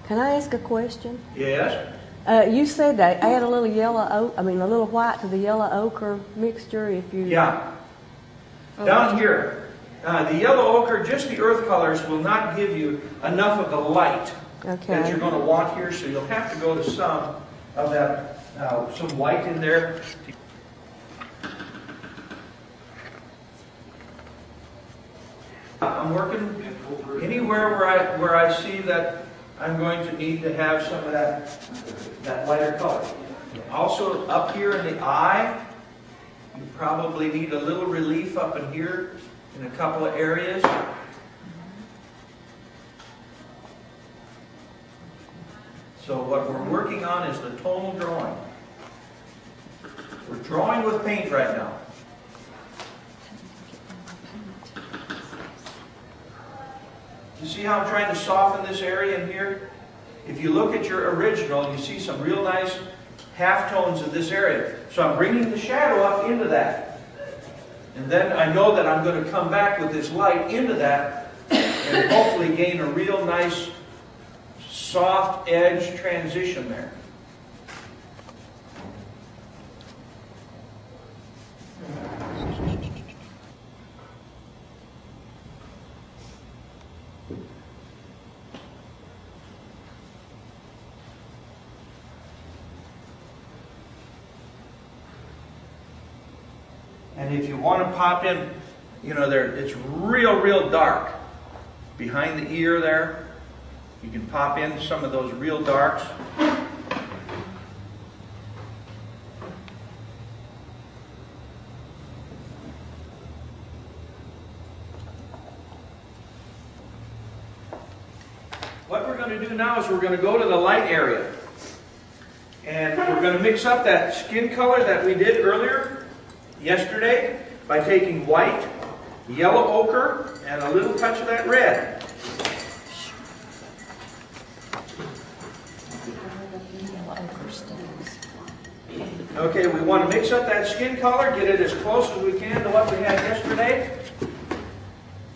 Can I ask a question? Yes? You said they add a little a little white to the yellow ochre mixture if you... Yeah. Okay. Down here, the yellow ochre, just the earth colors, will not give you enough of the light that you're going to want here, so you'll have to go to some of that, some white in there. I'm working anywhere where I see that I'm going to need to have some of that lighter color. Also up here in the eye, you probably need a little relief up in here in a couple of areas. So what we're working on is the tonal drawing. We're drawing with paint right now. You see how I'm trying to soften this area in here? If you look at your original, you see some real nice halftones in this area. So I'm bringing the shadow up into that. And then I know that I'm going to come back with this light into that and hopefully gain a real nice soft edge transition there. And if you want to pop in, you know, it's real dark behind the ear there. You can pop in some of those real darks. What we're going to do now is we're going to go to the light area. And we're going to mix up that skin color that we did earlier, yesterday, by taking white, yellow ochre, and a little touch of that red. Okay, we want to mix up that skin color, get it as close as we can to what we had yesterday.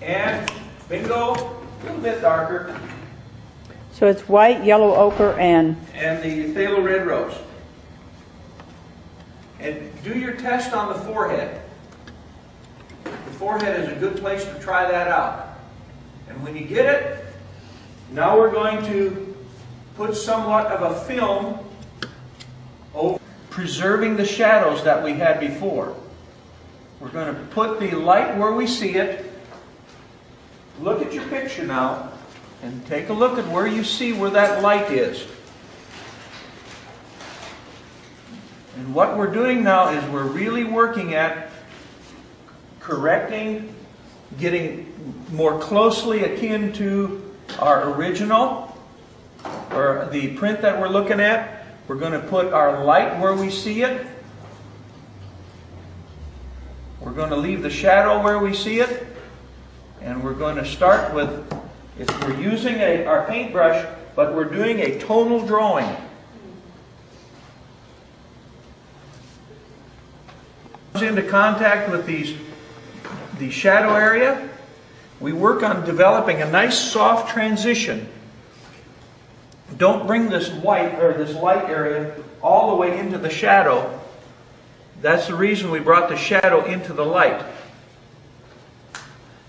And bingo, a little bit darker. So it's white, yellow ochre, and the phthalo red rose. And do your test on the forehead. The forehead is a good place to try that out. And when you get it, now we're going to put somewhat of a film over, preserving the shadows that we had before. We're going to put the light where we see it. Look at your picture now and take a look at where you see where that light is. And what we're doing now is we're really working at correcting, getting more closely akin to our original, or the print that we're looking at. We're going to put our light where we see it. We're going to leave the shadow where we see it. And we're going to start with, we're using our paintbrush, but we're doing a tonal drawing. Into contact with the shadow area, we work on developing a nice soft transition. Don't bring this white or this light area all the way into the shadow. That's the reason we brought the shadow into the light.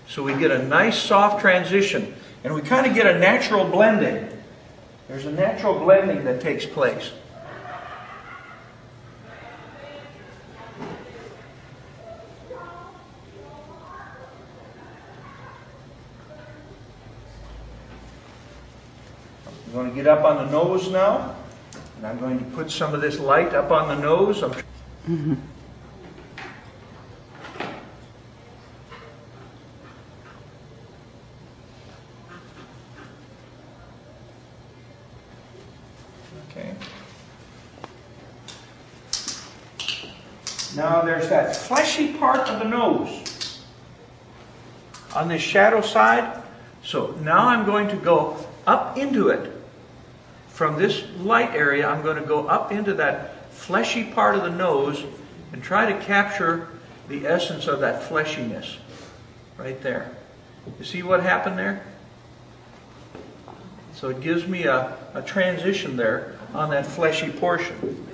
So we get a nice soft transition, and we kind of get a natural blending. There's a natural blending that takes place. I'm going to get up on the nose now, and I'm going to put some of this light up on the nose. Mm-hmm. Okay. Now there's that fleshy part of the nose on this shadow side. So now I'm going to go up into it. From this light area, I'm going to go up into that fleshy part of the nose and try to capture the essence of that fleshiness right there. You see what happened there? So it gives me a transition there on that fleshy portion.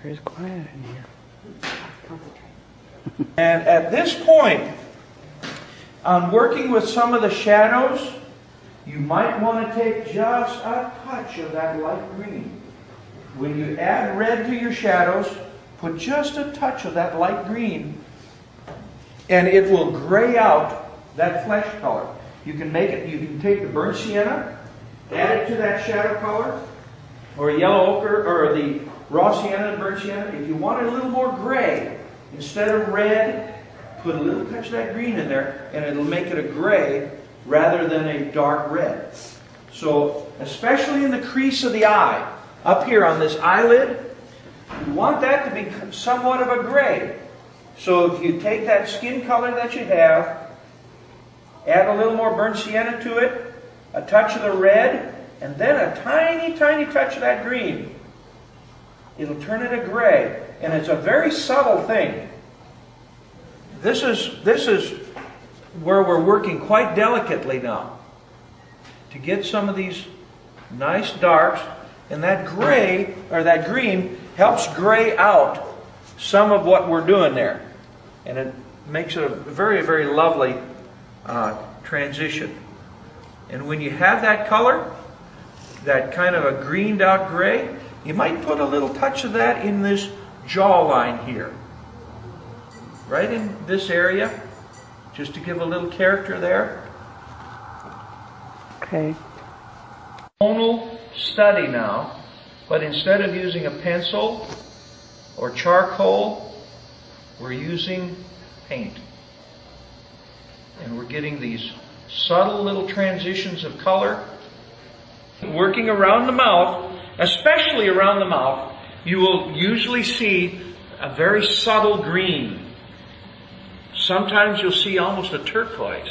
Sure is quiet in here. And at this point, on working with some of the shadows, you might want to take just a touch of that light green. When you add red to your shadows, put just a touch of that light green, and it will gray out that flesh color. You can make it, you can take the burnt sienna, add it to that shadow color, or yellow ochre, or the raw sienna and burnt sienna. If you want it a little more gray, instead of red, put a little touch of that green in there, and it'll make it a gray rather than a dark red. So, especially in the crease of the eye, up here on this eyelid, you want that to be somewhat of a gray. So if you take that skin color that you have, add a little more burnt sienna to it, a touch of the red, and then a tiny, tiny touch of that green. It'll turn it a gray, and it's a very subtle thing. This is where we're working quite delicately now to get some of these nice darks, and that gray or that green helps gray out some of what we're doing there, and it makes it a very, very lovely transition. And when you have that color, that kind of a greened out gray, you might put a little touch of that in this jawline here, right in this area, just to give a little character there. Okay. Tonal study now, but instead of using a pencil or charcoal, we're using paint. And we're getting these subtle little transitions of color. Working around the mouth, especially around the mouth, you will usually see a very subtle green. Sometimes you'll see almost a turquoise.